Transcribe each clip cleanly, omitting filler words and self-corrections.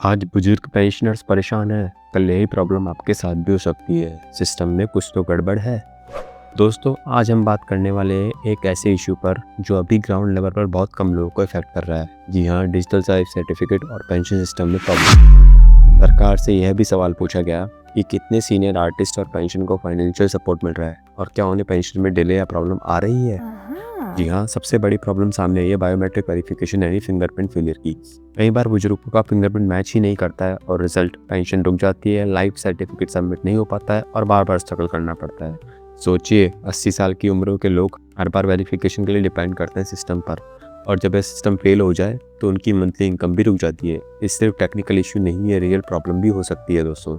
आज बुजुर्ग पेंशनर्स परेशान हैं। कल यही प्रॉब्लम आपके साथ भी हो सकती है। सिस्टम में कुछ तो गड़बड़ है। दोस्तों, आज हम बात करने वाले हैं एक ऐसे इशू पर जो अभी ग्राउंड लेवल पर बहुत कम लोगों को इफेक्ट कर रहा है। जी हाँ, डिजिटल लाइफ सर्टिफिकेट और पेंशन सिस्टम में प्रॉब्लम। सरकार से यह भी सवाल पूछा गया कि कितने सीनियर आर्टिस्ट और पेंशन को फाइनेंशियल सपोर्ट मिल रहा है और क्या उन्हें पेंशन में डिले या प्रॉब्लम आ रही है। जी हाँ, सबसे बड़ी प्रॉब्लम सामने आई है बायोमेट्रिक वेरिफिकेशन यानी फिंगरप्रिंट फेलियर की। कई बार बुजुर्गों का फिंगरप्रिंट मैच ही नहीं करता है और रिजल्ट पेंशन रुक जाती है, लाइफ सर्टिफिकेट सबमिट नहीं हो पाता है और बार बार स्ट्रगल करना पड़ता है। सोचिए, 80 साल की उम्र के लोग हर बार वेरिफिकेशन के लिए डिपेंड करते हैं सिस्टम पर, और जब यह सिस्टम फेल हो जाए तो उनकी मंथली इनकम भी रुक जाती है। ये सिर्फ टेक्निकल इशू नहीं है, रियल प्रॉब्लम भी हो सकती है दोस्तों।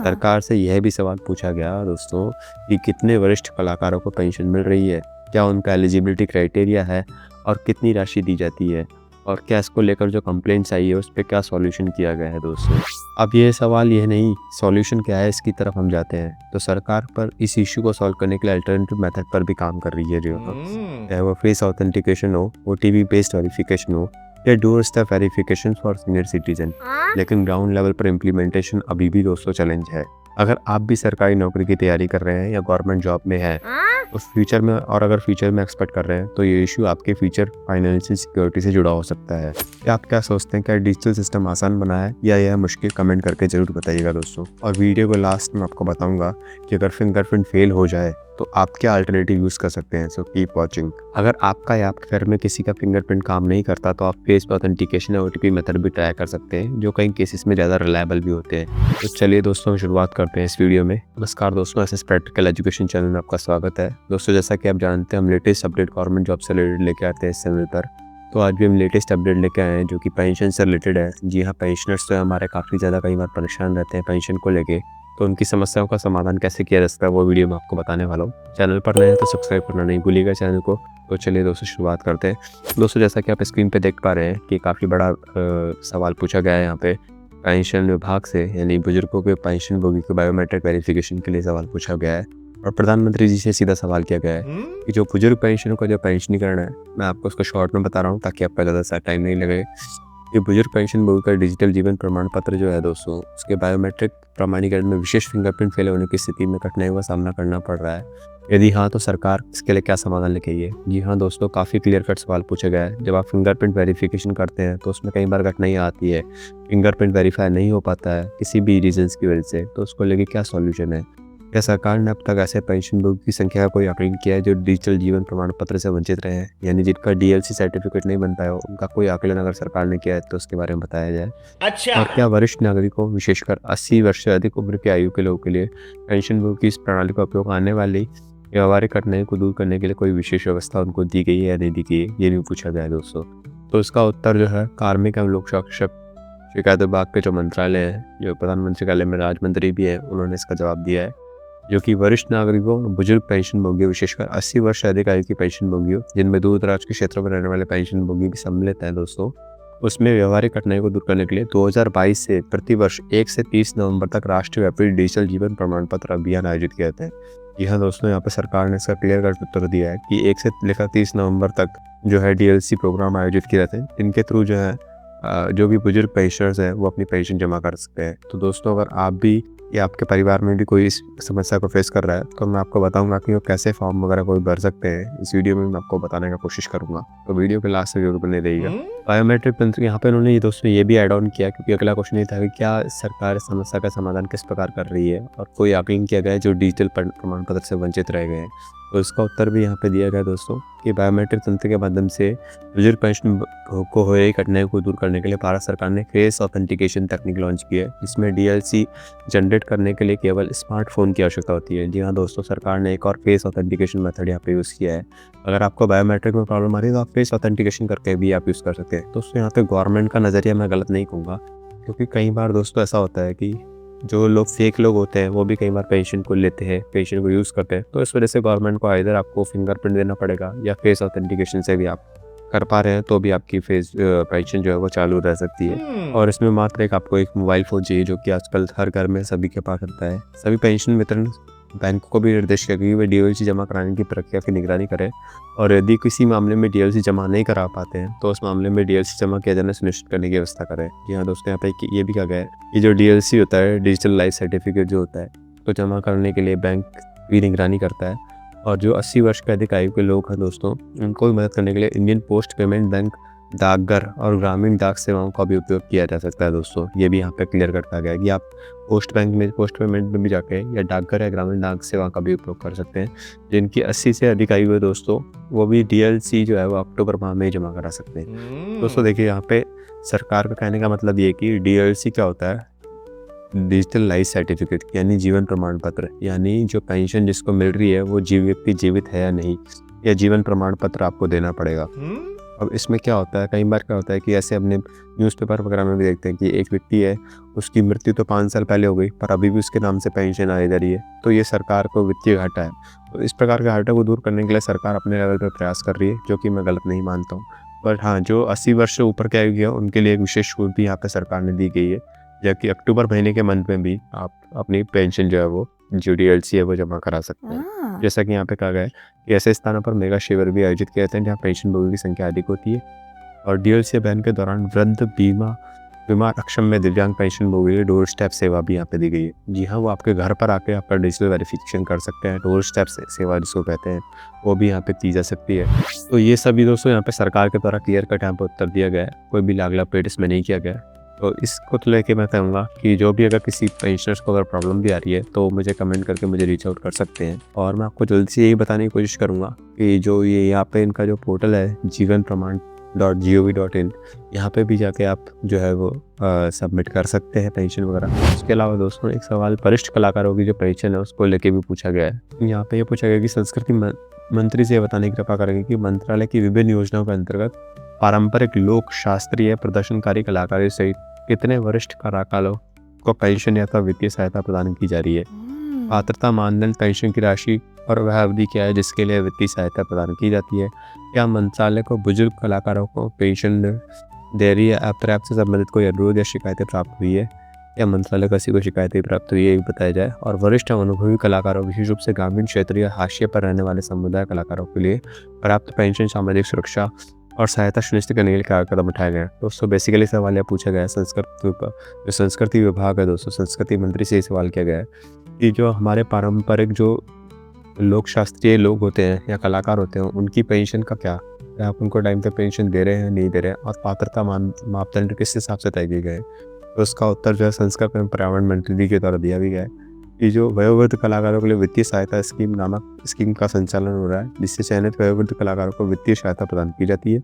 सरकार से यह भी सवाल पूछा गया दोस्तों कि कितने वरिष्ठ कलाकारों को पेंशन मिल रही है, क्या उनका एलिजिबिलिटी क्राइटेरिया है और कितनी राशि दी जाती है, और क्या इसको लेकर जो कंप्लेंट्स आई है उस पर क्या सॉल्यूशन किया गया है दोस्तों। अब ये सवाल ये नहीं, सॉल्यूशन क्या है, इसकी तरफ हम जाते हैं। तो सरकार पर इस इशू को सॉल्व करने के लिए अल्टरनेटिव मेथड पर भी काम कर रही है जो चाहे वो फेस ऑथेंटिकेशन हो, ओटीपी बेस्ड वेरिफिकेशन हो या door step verification for senior citizen. लेकिन ग्राउंड लेवल पर इम्प्लीमेंटेशन अभी भी दोस्तों चैलेंज है। अगर आप भी सरकारी नौकरी की तैयारी कर रहे हैं या गवर्नमेंट जॉब में हैं अगर फ्यूचर में एक्सपेक्ट कर रहे हैं तो ये इशू आपके फ्यूचर फाइनेंशियल सिक्योरिटी से जुड़ा हो सकता है। क्या आप क्या सोचते हैं, क्या डिजिटल सिस्टम आसान बना है या यह मुश्किल? कमेंट करके जरूर बताइएगा दोस्तों। और वीडियो को लास्ट में आपको बताऊंगा कि अगर फिंगरप्रिंट फेल हो जाए तो आप क्या अल्टरनेटिव यूज़ कर सकते हैं। So keep watching. अगर आपका या आपके घर में किसी का फिंगरप्रिंट काम नहीं करता तो आप फेस ऑथेंटिकेशन या ओटीपी मेथड भी ट्राई कर सकते हैं, जो कई केसेस में ज़्यादा रिलायबल भी होते हैं। तो चलिए दोस्तों, शुरुआत करते हैं इस वीडियो में। नमस्कार दोस्तों, एसएस प्रैक्टिकल एजुकेशन चैनल में आपका स्वागत है। दोस्तों, जैसा कि आप जानते हैं, हम लेटेस्ट अपडेट गवर्नमेंट जॉब से रिलेटेड लेके आते हैं इस चैनल पर। तो आज भी हम लेटेस्ट अपडेट लेके आए हैं जो कि पेंशन से रिलेटेड है। जी हाँ, पेंशनर्स तो हमारे काफ़ी ज़्यादा कई बार परेशान रहते हैं पेंशन को लेके, तो उनकी समस्याओं का समाधान कैसे किया जा सकता है वो वीडियो में आपको बताने वाला हूँ। चैनल पर नए हैं तो सब्सक्राइब करना नहीं भूलिएगा चैनल को। तो चलिए दोस्तों, शुरुआत करते हैं। दोस्तों, जैसा कि आप स्क्रीन पे देख पा रहे हैं कि काफ़ी बड़ा सवाल पूछा गया है यहाँ पे पेंशन विभाग से, यानी बुजुर्गों के पेंशन भोगी के बायोमेट्रिक वेरिफिकेशन के लिए सवाल पूछा गया है और प्रधानमंत्री जी से सीधा सवाल किया गया है कि जो बुजुर्ग पेंशन का जो पेंशनीकरण है, मैं आपको उसको शॉर्ट में बता रहा हूँ ताकि आपका ज़्यादा टाइम नहीं लगे। ये बुजुर्ग पेंशन भोगी का डिजिटल जीवन प्रमाण पत्र जो है दोस्तों, उसके बायोमेट्रिक प्रमाणीकरण में विशेष फिंगरप्रिंट फेल होने की स्थिति में कठिनाइयों का सामना करना पड़ रहा है। यदि हाँ तो सरकार इसके लिए क्या समाधान लेके आई है? जी हाँ दोस्तों, काफ़ी क्लियर कट सवाल पूछा गया है। जब आप फिंगरप्रिंट वेरिफिकेशन करते हैं तो उसमें कई बार कठिनाइयाँ आती है, फिंगरप्रिंट वेरीफाई नहीं हो पाता है किसी भी रीजन्स की वजह से, तो उसको लेके क्या सॉल्यूशन है? क्या सरकार ने अब तक ऐसे पेंशनभोगी की संख्या का कोई आकलन किया है जो डिजिटल जीवन प्रमाण पत्र से वंचित रहे हैं, यानी जिनका डीएलसी सर्टिफिकेट नहीं बन पाया हो, उनका कोई आकलन अगर सरकार ने किया है तो उसके बारे में बताया जाए। अच्छा। और क्या वरिष्ठ नागरिकों, विशेषकर 80 वर्ष से अधिक उम्र की आयु के लोगों के लिए पेंशनभोगी की इस प्रणाली का उपयोग आने वाली व्यवहारिक कठिनाइयों को दूर करने के लिए कोई विशेष व्यवस्था उनको दी गई है या नहीं दी गई है, ये भी पूछा गया है दोस्तों। तो इसका उत्तर जो है, कार्मिक एवं लोक शिकायत विभाग के जो मंत्रालय है, जो प्रधानमंत्री कार्यालय में राज्य मंत्री भी है, उन्होंने इसका जवाब दिया है, जो कि वरिष्ठ नागरिकों, बुजुर्ग पेंशनभोगी, विशेषकर 80 वर्ष से अधिक आयु की पेंशनभोगी, जिनमें दूर दराज के क्षेत्रों में रहने वाले पेंशनभोगी भी सम्मिलित हैं दोस्तों, उसमें व्यवहारिक कठिनाइयों को दूर करने के लिए 2022 से प्रतिवर्ष 1 से 30 नवंबर तक राष्ट्रव्यापी डिजिटल जीवन प्रमाण पत्र अभियान आयोजित किए जाते हैं। जी हाँ दोस्तों, यहाँ पर सरकार ने इसका क्लियर कट उत्तर दिया है कि 1 से लेकर 30 नवंबर तक जो है डीएलसी प्रोग्राम आयोजित किए जाते हैं, इनके थ्रू जो है जो भी बुजुर्ग पेंशनर्स हैं वो अपनी पेंशन जमा कर सकते हैं। तो दोस्तों, अगर आप भी या आपके परिवार में भी कोई इस समस्या को फेस कर रहा है तो मैं आपको बताऊंगा कि वो कैसे फॉर्म वगैरह कोई भर सकते हैं। इस वीडियो में मैं आपको बताने का कोशिश करूंगा, तो वीडियो के लास्ट से जरूर बने रहिएगा। बायोमेट्रिक तंत्र यहाँ पे उन्होंने दोस्तों ये भी ऐड ऑन किया, क्योंकि अगला क्वेश्चन ये था कि क्या सरकार समस्या का समाधान किस प्रकार कर रही है और कोई आकलन किया गया है जो डिजिटल प्रमाण पत्र से वंचित रह गए हैं। तो इसका उत्तर भी यहाँ पे दिया गया दोस्तों कि बायोमेट्रिक तंत्र के माध्यम से बुजुर्ग पेंशन को हो रही कठिनाइयों को दूर करने के लिए भारत सरकार ने फेस ऑथेंटिकेशन तकनीक लॉन्च की है। इसमें डीएलसी जनरेट करने के लिए केवल स्मार्टफोन की आवश्यकता होती है। जी हाँ दोस्तों, सरकार ने एक और फेस ऑथेंटिकेशन मेथड यहाँ पे यूज़ किया है। अगर आपको बायोमेट्रिक में प्रॉब्लम आ रही है तो आप फेस ऑथेंटिकेशन करके भी आप यूज़ कर सकते हैं। दोस्तों, यहाँ पे गवर्नमेंट का नज़रिया मैं गलत नहीं कहूँगा, क्योंकि कई बार दोस्तों ऐसा होता है कि जो लोग फेक लोग होते हैं वो भी कई बार पेंशन को लेते हैं, पेंशन को यूज़ करते हैं। तो इस वजह से गवर्नमेंट को आइदर आपको फिंगरप्रिंट देना पड़ेगा या फेस ऑथेंटिकेशन से भी आप कर पा रहे हैं तो भी आपकी फेस पेंशन जो है वो चालू रह सकती है। और इसमें मात्र आपको एक मोबाइल फ़ोन चाहिए, जो कि आजकल हर घर में सभी के पास रहता है। सभी पेंशन वितरण बैंकों को भी निर्देश किया कि वे डीएलसी जमा कराने की प्रक्रिया की निगरानी करें और यदि किसी मामले में डीएलसी जमा नहीं करा पाते हैं तो उस मामले में डीएलसी जमा किया जाना सुनिश्चित करने की व्यवस्था करें। जी हाँ दोस्तों, यहाँ पे ये भी कहा गया है कि जो डीएलसी होता है, डिजिटल लाइफ सर्टिफिकेट जो होता है, तो जमा करने के लिए बैंक भी निगरानी करता है। और जो 80 वर्ष के अधिक आयु के लोग हैं दोस्तों, उनको भी मदद करने के लिए इंडियन पोस्ट पेमेंट बैंक, डाकघर और ग्रामीण डाक सेवाओं का भी उपयोग किया जा सकता है दोस्तों। ये भी यहाँ पे क्लियर करता गया है कि आप पोस्ट पेमेंट में भी जाके या डाकघर या ग्रामीण डाक सेवा का भी उपयोग कर सकते हैं। जिनकी 80 से अधिक आयु है दोस्तों, वो भी डीएलसी जो है वो अक्टूबर माह में ही जमा करा सकते हैं। दोस्तों देखिए, यहाँ पे सरकार का कहने का मतलब ये कि डीएलसी क्या होता है, डिजिटल लाइफ सर्टिफिकेट, यानी जीवन प्रमाण पत्र, यानी जो पेंशन जिसको मिल रही है वो व्यक्ति जीवित है या नहीं, या जीवन प्रमाण पत्र आपको देना पड़ेगा। अब इसमें क्या होता है, कई बार क्या होता है कि ऐसे अपने न्यूज़पेपर वगैरह में भी देखते हैं कि एक व्यक्ति है, उसकी मृत्यु तो 5 साल पहले हो गई पर अभी भी उसके नाम से पेंशन आई जा रही है, तो ये सरकार को वित्तीय घाटा है। तो इस प्रकार के घाटे को दूर करने के लिए सरकार अपने लेवल पर प्रयास कर रही है, जो कि मैं गलत नहीं मानता हूँ। बट हाँ, जो 80 वर्ष से ऊपर के आयु है उनके लिए एक विशेष छूट भी यहाँ पर सरकार ने दी गई है, जबकि अक्टूबर महीने के मंथ में भी आप अपनी पेंशन जो है वो जो डीएलसी है वो जमा करा सकते हैं। जैसा कि यहाँ पे कहा गया है कि ऐसे स्थानों पर मेगा शिविर भी आयोजित किए जाते हैं जहाँ पेंशन भोगी की संख्या अधिक होती है। और डीएलसी अभियान के दौरान वृद्ध बीमा अक्षम में दिव्यांग पेंशन भोगी डोर स्टेप सेवा भी यहाँ पे दी गई है। जी हाँ, वो आपके घर पर आके आपका डिजिटल वेरिफिकेशन कर सकते हैं। डोर स्टेप सेवा जिसको कहते हैं वो भी यहाँ पे की जा सकती है। तो ये सभी दोस्तों यहाँ पे सरकार के द्वारा क्लियर कट यहाँ पे उत्तर दिया गया है, कोई भी लाग लपेट इसमें नहीं किया गया। तो इसको तो लेके मैं कहूँगा कि जो भी अगर किसी पेंशनर्स को अगर प्रॉब्लम भी आ रही है तो मुझे कमेंट करके मुझे रीच आउट कर सकते हैं। और मैं आपको जल्दी से यही बताने की कोशिश करूँगा कि जो ये यहाँ पे इनका जो पोर्टल है jivanpraman.gov.in, यहाँ पे भी जाके आप जो है वो सबमिट कर सकते हैं पेंशन वगैरह। इसके अलावा दोस्तों एक सवाल वरिष्ठ कलाकारों की जो पेंशन है उसको लेके भी पूछा गया है। यहाँ पे ये पूछा गया कि संस्कृति मंत्री से बताने की कृपा करेंगे कि मंत्रालय की विभिन्न योजनाओं के अंतर्गत पारंपरिक लोक शास्त्रीय प्रदर्शनकारी कलाकारों सहित कितने वरिष्ठ कलाकारों को पेंशन या वित्तीय सहायता प्रदान की जा रही है। पात्रता मानदंड, पेंशन की राशि और वह अवधि क्या है जिसके लिए वित्तीय सहायता प्रदान की जाती है। क्या मंत्रालय को बुजुर्ग कलाकारों को पेंशन दे रही है, अपर्याप्त से संबंधित कोई अनुरोध या शिकायतें प्राप्त हुई है, या मंत्रालय को ऐसी कोई शिकायतें प्राप्त हुई है, ये भी बताया जाए। और वरिष्ठ अनुभवी कलाकारों, विशेष रूप से ग्रामीण क्षेत्र या हाशिए पर रहने वाले समुदाय कलाकारों के लिए पर्याप्त पेंशन, सामाजिक सुरक्षा और सहायता सुनिश्चित करने के लिए क्या कदम उठाए गए। दोस्तों बेसिकली सवाल यह पूछा गया है जो संस्कृति विभाग है दोस्तों, संस्कृति मंत्री से ये सवाल किया गया है कि जो हमारे पारंपरिक जो लोक शास्त्रीय लोग होते हैं या कलाकार होते हैं उनकी पेंशन का क्या, आप उनको टाइम पे पेंशन दे रहे हैं नहीं दे रहे हैं, और पात्रता मापदंड किस हिसाब से तय किए गए। तो उसका उत्तर जो है संस्कृति एवं पर्यावरण मंत्री के द्वारा दिया भी गया है कि जो वयोवृद्ध कलाकारों के लिए वित्तीय सहायता स्कीम नामक स्कीम का संचालन हो रहा है, जिससे चयनित वयोवृद्ध कलाकारों को वित्तीय सहायता प्रदान की जाती है।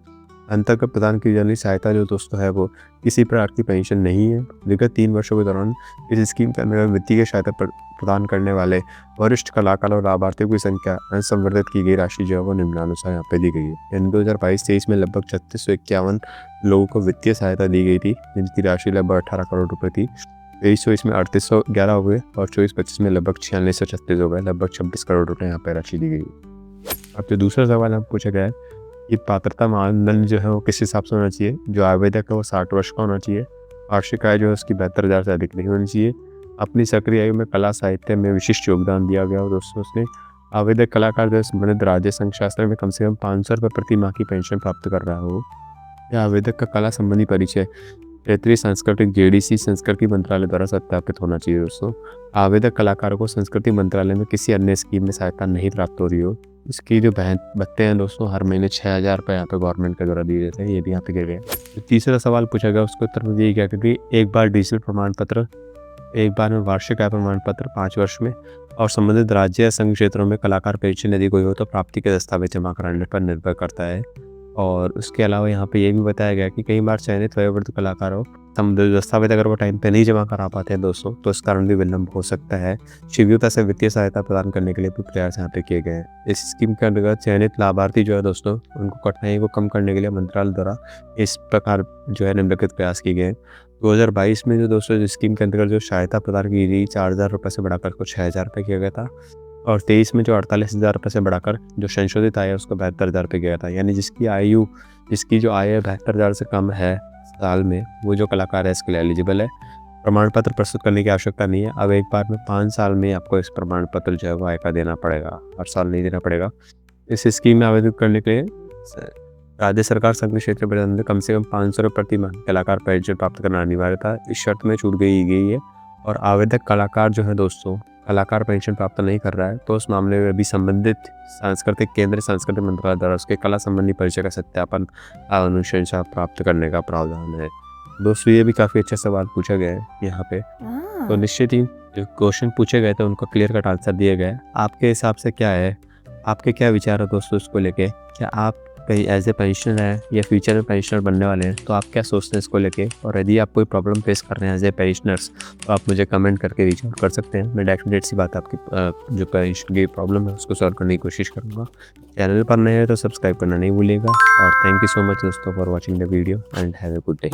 अंतर्गत प्रदान की जाने वाली सहायता जो दोस्तों है वो किसी प्रकार की पेंशन नहीं है। विगत 3 वर्षों के दौरान इस स्कीम के अंतर्गत वित्तीय सहायता प्रदान करने वाले वरिष्ठ कलाकारों और लाभार्थियों की संख्या संवर्धित की गई राशि जो है वो निम्नानुसार यहाँ पे दी गई है। यानी 2022-23 में लगभग 3651 लोगों को वित्तीय सहायता दी गई थी, जिनकी राशि लगभग 18 करोड़ रुपये थी। 23-24 में 3811 हो गए और 24-25 में लगभग 4636 हो गए, लगभग 26 करोड़ रुपये यहाँ पे राशि दी गई है। अब जो दूसरा सवाल हम पूछा गया है कि पात्रता मानदंड जो है वो किस हिसाब से होना चाहिए। जो आवेदक है वो 60 वर्ष का होना चाहिए, वार्षिक आय जो है उसकी 72,000 से अधिक नहीं होनी चाहिए, अपनी सक्रिय आयु में कला साहित्य में विशिष्ट योगदान दिया गया हो दोस्तों उसने। आवेदक कलाकार जो है संबंधित राज्य संघ शास्त्र में कम से कम 500 रुपये प्रति माह की पेंशन प्राप्त कर रहा हो, या आवेदक का कला संबंधी परिचय क्षेत्रीय सांस्कृतिक जेडीसी संस्कृति मंत्रालय द्वारा सत्यापित होना चाहिए दोस्तों। आवेदक कलाकारों को संस्कृति मंत्रालय में किसी अन्य स्कीम में सहायता नहीं प्राप्त हो रही हो। इसकी जो भत्ते हैं दोस्तों हर महीने 6,000 रुपये यहाँ पे गवर्नमेंट के द्वारा दिए जाते हैं, ये भी यहाँ पे गिर गए। तीसरा सवाल पूछा गया उसके उत्तर में यही गया क्योंकि एक बार डिजिटल प्रमाण पत्र, एक बार में वार्षिक आय प्रमाण पत्र 5 वर्ष में, और संबंधित राज्य या संघ क्षेत्रों में कलाकार पेंशन यदि कोई हो तो प्राप्ति के दस्तावेज जमा कराने पर निर्भर करता है। और उसके अलावा यहाँ पे ये भी बताया गया कि कई बार चयनित वयोवृद्ध कलाकारों संबंधित दस्तावेज अगर वो टाइम पे नहीं जमा करा पाते हैं दोस्तों तो इस कारण भी विलंब हो सकता है। शीघ्रता से वित्तीय सहायता प्रदान करने के लिए भी प्रयास यहाँ पे किए गए हैं। इस स्कीम के अंतर्गत चयनित लाभार्थी जो है दोस्तों उनको कठिनाइयों को कम करने के लिए मंत्रालय द्वारा इस प्रकार जो है निम्नलिखित प्रयास किए गए। 2022 में जो दोस्तों इस स्कीम के अंतर्गत जो सहायता प्रदान की गई 4,000 रुपये से बढ़ाकर को 6,000 रुपये किया गया था, और 23 में जो 48,000 रुपये से बढ़ाकर जो संशोधित आय है उसको 72,000 रुपये किया गया था। यानी जिसकी जो आय है 72,000 से कम है साल में, वो जो कलाकार है इसके लिए एलिजिबल है। प्रमाण पत्र प्रस्तुत करने की आवश्यकता नहीं है। अब एक बार में 5 साल में आपको इस प्रमाण पत्र जो है वो आय का देना पड़ेगा, हर साल नहीं देना पड़ेगा। इस स्कीम में आवेदन करने के लिए राज्य सरकार संघ क्षेत्र में कम से कम 500 रुपये प्रति माह कलाकार पेंशन प्राप्त करना अनिवार्य था। इस शर्त में छूट गई है। और आवेदक कलाकार जो है दोस्तों, कलाकार पेंशन प्राप्त नहीं कर रहा है तो उस मामले में भी संबंधित सांस्कृतिक केंद्र सांस्कृतिक मंत्रालय द्वारा उसके कला संबंधी परिचय का सत्यापन अनुशंसा प्राप्त करने का प्रावधान है। दोस्तों ये भी काफ़ी अच्छा सवाल पूछा गया है यहाँ पे। तो निश्चित ही जो क्वेश्चन पूछे गए थे उनको क्लियर कट आंसर दिए गए। आपके हिसाब से क्या है, आपके क्या विचार है दोस्तों इसको लेके? क्या आप कहीं एज ए पेंशनर है या फ्यूचर में पेंशनर बनने वाले हैं, तो आप क्या सोचते हैं इसको लेके? और यदि आप कोई प्रॉब्लम फेस कर रहे हैं एज ए पेंशनर्स, तो आप मुझे कमेंट करके रीच आउट कर सकते हैं। मैं डेफिनेट सी बात आपकी जो पेंशन की प्रॉब्लम है उसको सॉल्व करने की कोशिश करूँगा। चैनल पर नए हैं तो सब्सक्राइब करना नहीं भूलिएगा। और थैंक यू सो मच दोस्तों for watching the video and have a good day.